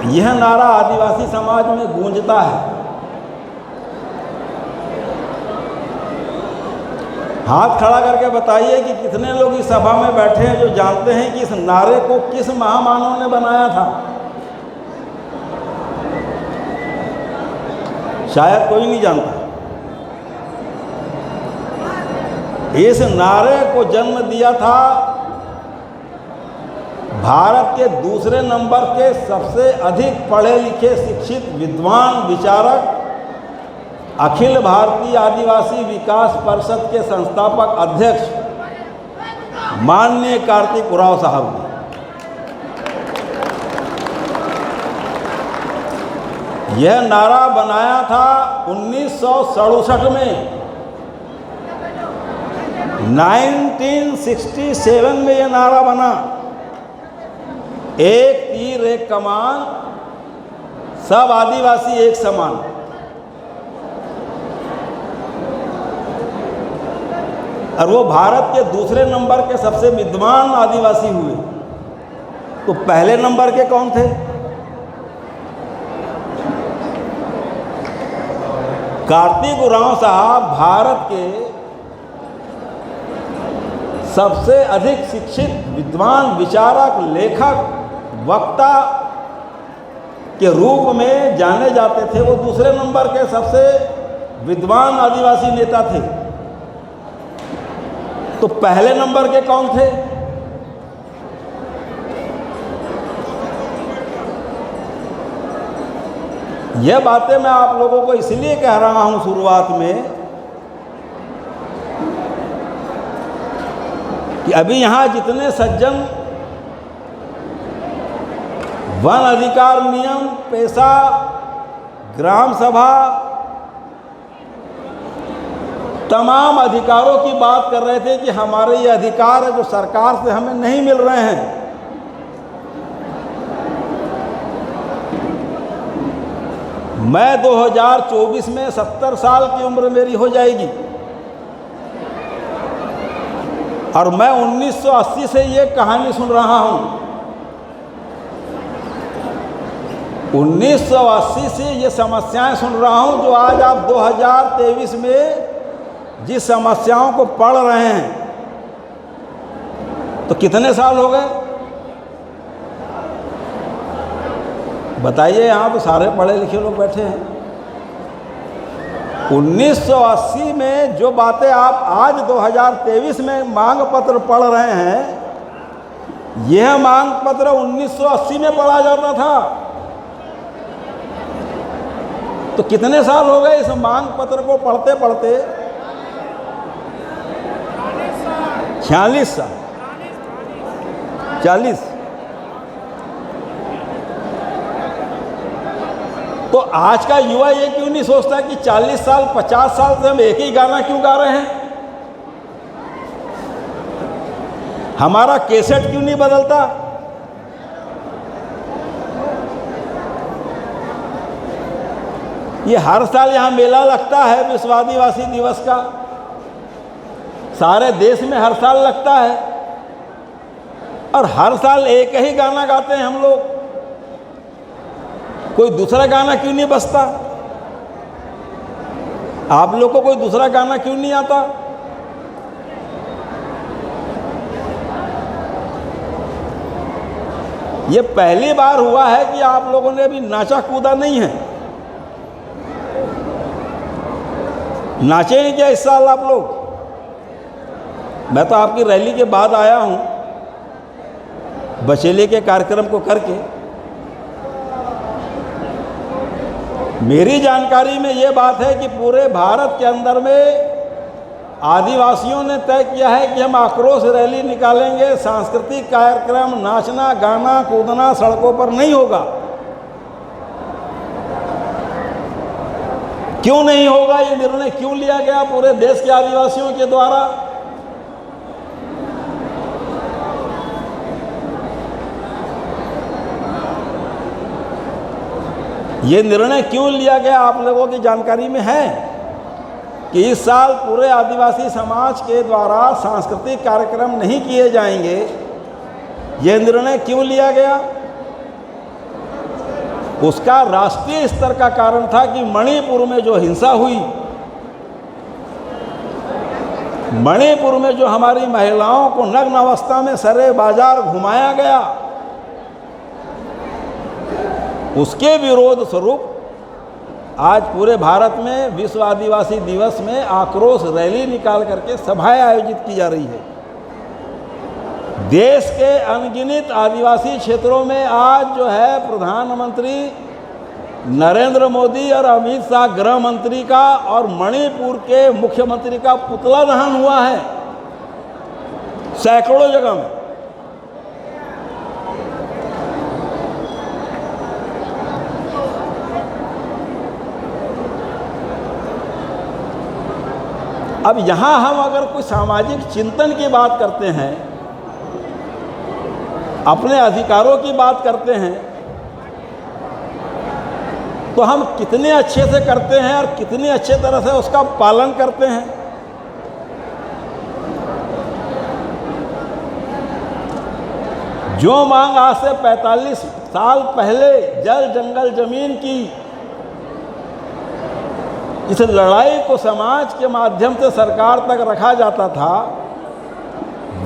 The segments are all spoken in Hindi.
यह नारा आदिवासी समाज में गूंजता है। हाथ खड़ा करके बताइए कि कितने लोग इस सभा में बैठे हैं जो जानते हैं कि इस नारे को किस महामानव ने बनाया था। शायद कोई नहीं जानता। इस नारे को जन्म दिया था भारत के दूसरे नंबर के सबसे अधिक पढ़े लिखे शिक्षित विद्वान विचारक, अखिल भारतीय आदिवासी विकास परिषद के संस्थापक अध्यक्ष माननीय कार्तिक उरांव साहब ने। यह नारा बनाया था 1967 में। 1967 में यह नारा बना, एक तीर एक कमान, सब आदिवासी एक समान। और वो भारत के दूसरे नंबर के सबसे विद्वान आदिवासी हुए। तो पहले नंबर के कौन थे? कार्तिक उरांव साहब भारत के सबसे अधिक शिक्षित विद्वान विचारक, लेखक, वक्ता के रूप में जाने जाते थे। वो दूसरे नंबर के सबसे विद्वान आदिवासी नेता थे। तो पहले नंबर के कौन थे? यह बातें मैं आप लोगों को इसलिए कह रहा हूं शुरुआत में कि अभी यहां जितने सज्जन वन अधिकार नियम, पेशा, ग्राम सभा, तमाम अधिकारों की बात कर रहे थे कि हमारे ये अधिकार है जो सरकार से हमें नहीं मिल रहे हैं। मैं 2024 में 70 साल की उम्र मेरी हो जाएगी और मैं 1980 से ये कहानी सुन रहा हूँ। 1980 से ये समस्याएं सुन रहा हूँ जो आज आप 2023 में जिस समस्याओं को पढ़ रहे हैं। तो कितने साल हो गए बताइए? यहाँ तो सारे पढ़े लिखे लोग बैठे हैं। 1980 में जो बातें आप आज 2023 में मांग पत्र पढ़ रहे हैं, यह मांग पत्र 1980 में पढ़ा जाता था। तो कितने साल हो गए इस मांग पत्र को पढ़ते पढ़ते? 46 साल, 40। तो आज का युवा ये क्यों नहीं सोचता कि 40 साल 50 साल से हम एक ही गाना क्यों गा रहे हैं? हमारा कैसेट क्यों नहीं बदलता? ये हर साल यहाँ मेला लगता है विश्व आदिवासी दिवस का, सारे देश में हर साल लगता है और हर साल एक ही गाना गाते हैं हम लोग। कोई दूसरा गाना क्यों नहीं बजता? आप लोग को कोई दूसरा गाना क्यों नहीं आता? ये पहली बार हुआ है कि आप लोगों ने अभी नाचा कूदा नहीं है। नाचेंगे क्या इस साल आप लोग? मैं तो आपकी रैली के बाद आया हूं, बचेले के कार्यक्रम को करके। मेरी जानकारी में ये बात है कि पूरे भारत के अंदर में आदिवासियों ने तय किया है कि हम आक्रोश रैली निकालेंगे, सांस्कृतिक कार्यक्रम, नाचना गाना कूदना सड़कों पर नहीं होगा। क्यों नहीं होगा? ये निर्णय क्यों लिया गया पूरे देश के आदिवासियों के द्वारा? ये निर्णय क्यों लिया गया आप लोगों की जानकारी में है कि इस साल पूरे आदिवासी समाज के द्वारा सांस्कृतिक कार्यक्रम नहीं किए जाएंगे। ये निर्णय क्यों लिया गया? उसका राष्ट्रीय स्तर का कारण था कि मणिपुर में जो हिंसा हुई, मणिपुर में जो हमारी महिलाओं को नग्न अवस्था में सरे बाजार घुमाया गया, उसके विरोध स्वरूप आज पूरे भारत में विश्व आदिवासी दिवस में आक्रोश रैली निकाल करके सभाएं आयोजित की जा रही है। देश के अनगिनत आदिवासी क्षेत्रों में आज जो है प्रधानमंत्री नरेंद्र मोदी और अमित शाह गृह मंत्री का और मणिपुर के मुख्यमंत्री का पुतला दहन हुआ है सैकड़ों जगह में। अब यहाँ हम अगर कोई सामाजिक चिंतन की बात करते हैं, अपने अधिकारों की बात करते हैं, तो हम कितने अच्छे से करते हैं और कितनी अच्छे तरह से उसका पालन करते हैं। जो मांग आज से 45 साल पहले जल जंगल जमीन की, इस लड़ाई को समाज के माध्यम से सरकार तक रखा जाता था,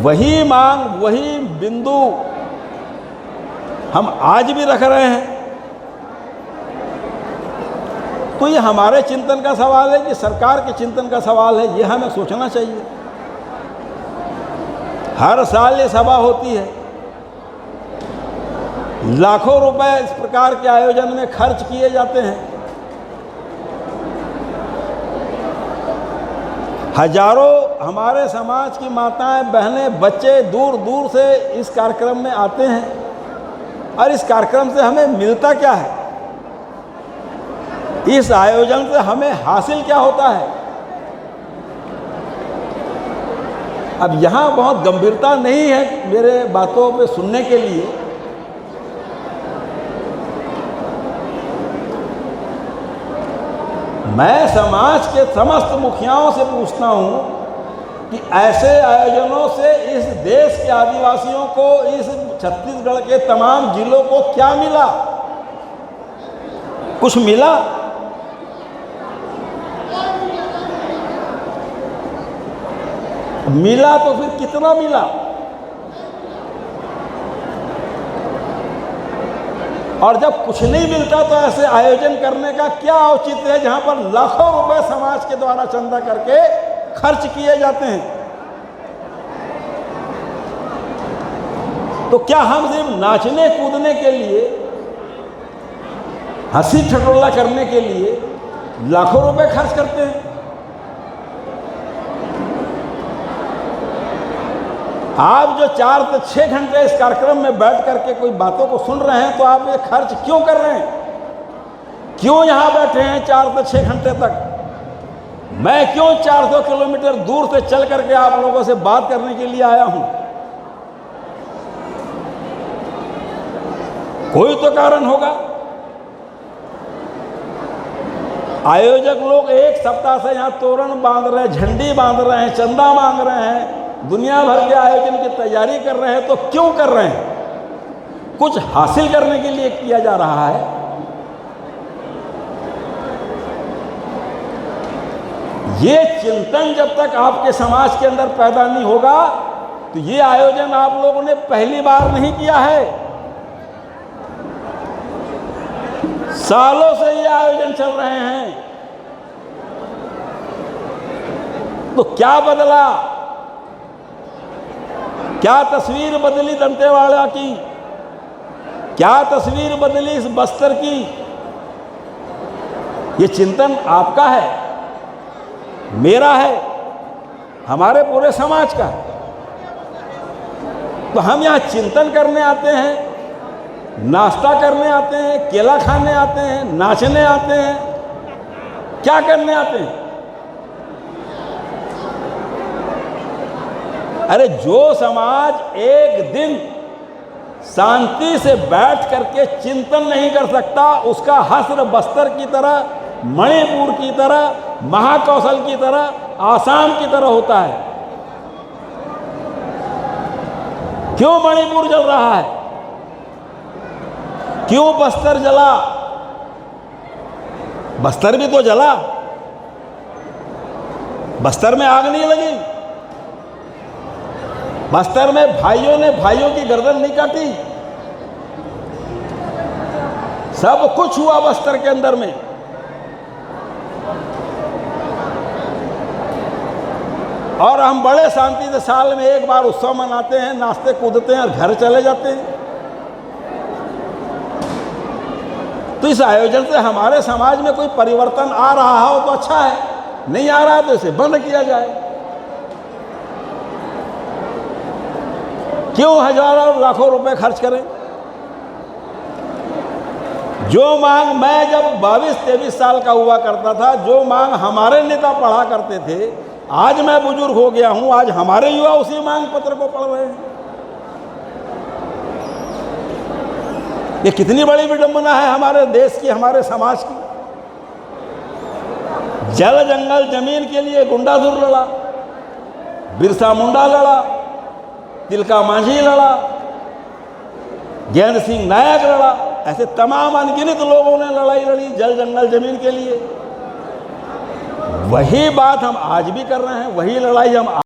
वही मांग, वही बिंदु हम आज भी रख रहे हैं। तो ये हमारे चिंतन का सवाल है कि सरकार के चिंतन का सवाल है, ये हमें सोचना चाहिए। हर साल ये सभा होती है, लाखों रुपए इस प्रकार के आयोजन में खर्च किए जाते हैं, हजारों हमारे समाज की माताएं, बहनें, बच्चे दूर दूर से इस कार्यक्रम में आते हैं। और इस कार्यक्रम से हमें मिलता क्या है, इस आयोजन से हमें हासिल क्या होता है। अब यहाँ बहुत गंभीरता नहीं है मेरे बातों पे सुनने के लिए। मैं समाज के समस्त मुखियाओं से पूछता हूँ कि ऐसे आयोजनों से इस देश के आदिवासियों को, इस छत्तीसगढ़ के तमाम जिलों को क्या मिला? कुछ मिला? मिला तो फिर कितना मिला? और जब कुछ नहीं मिलता तो ऐसे आयोजन करने का क्या औचित्य है जहां पर लाखों रुपए समाज के द्वारा चंदा करके खर्च किए जाते हैं। तो क्या हम सिर्फ नाचने कूदने के लिए, हंसी ठिठोला करने के लिए लाखों रुपए खर्च करते हैं? आप जो 4 से 6 घंटे इस कार्यक्रम में बैठ करके कोई बातों को सुन रहे हैं, तो आप ये खर्च क्यों कर रहे हैं? क्यों यहाँ बैठे हैं 4 से 6 घंटे तक? मैं क्यों 400 किलोमीटर दूर से चल करके आप लोगों से बात करने के लिए आया हूं? कोई तो कारण होगा। आयोजक लोग एक सप्ताह से यहाँ तोरण बांध रहे हैं, झंडी बांध रहे हैं, चंदा मांग रहे हैं, दुनिया भर के आयोजन की तैयारी कर रहे हैं। तो क्यों कर रहे हैं? कुछ हासिल करने के लिए किया जा रहा है। ये चिंतन जब तक आपके समाज के अंदर पैदा नहीं होगा, तो ये आयोजन आप लोगों ने पहली बार नहीं किया है। सालों से ये आयोजन चल रहे हैं। तो क्या बदला? क्या तस्वीर बदली दंतेवाड़ा की? क्या तस्वीर बदली इस बस्तर की? ये चिंतन आपका है, मेरा है, हमारे पूरे समाज का। तो हम यहाँ चिंतन करने आते हैं, नाश्ता करने आते हैं, केला खाने आते हैं, नाचने आते हैं, क्या करने आते हैं? अरे जो समाज एक दिन शांति से बैठ करके चिंतन नहीं कर सकता, उसका हश्र बस्तर की तरह, मणिपुर की तरह, महाकौशल की तरह, आसाम की तरह होता है। क्यों मणिपुर जल रहा है? क्यों बस्तर जला? बस्तर भी तो जला, बस्तर में आग नहीं लगी, बस्तर में भाइयों ने भाइयों की गर्दन नहीं काटी, सब कुछ हुआ बस्तर के अंदर में। और हम बड़े शांति से साल में एक बार उत्सव मनाते हैं, नाचते कूदते हैं और घर चले जाते हैं। तो इस आयोजन से हमारे समाज में कोई परिवर्तन आ रहा हो तो अच्छा है, नहीं आ रहा है तो इसे बंद किया जाए। क्यों हजारों लाखों रुपए खर्च करें? जो मांग मैं जब 22-23 साल का हुआ करता था, जो मांग हमारे नेता पढ़ा करते थे, आज मैं बुजुर्ग हो गया हूं, आज हमारे युवा उसी मांग पत्र को पढ़ रहे हैं। ये कितनी बड़ी विडंबना है हमारे देश की, हमारे समाज की। जल जंगल जमीन के लिए गुंडासुर लड़ा, बिरसा मुंडा लड़ा, तिलका मांझी लड़ा, ज्ञान सिंह नायक लड़ा, ऐसे तमाम अनगिनत लोगों ने लड़ाई लड़ी जल जंगल जमीन के लिए। वही बात हम आज भी कर रहे हैं, वही लड़ाई हम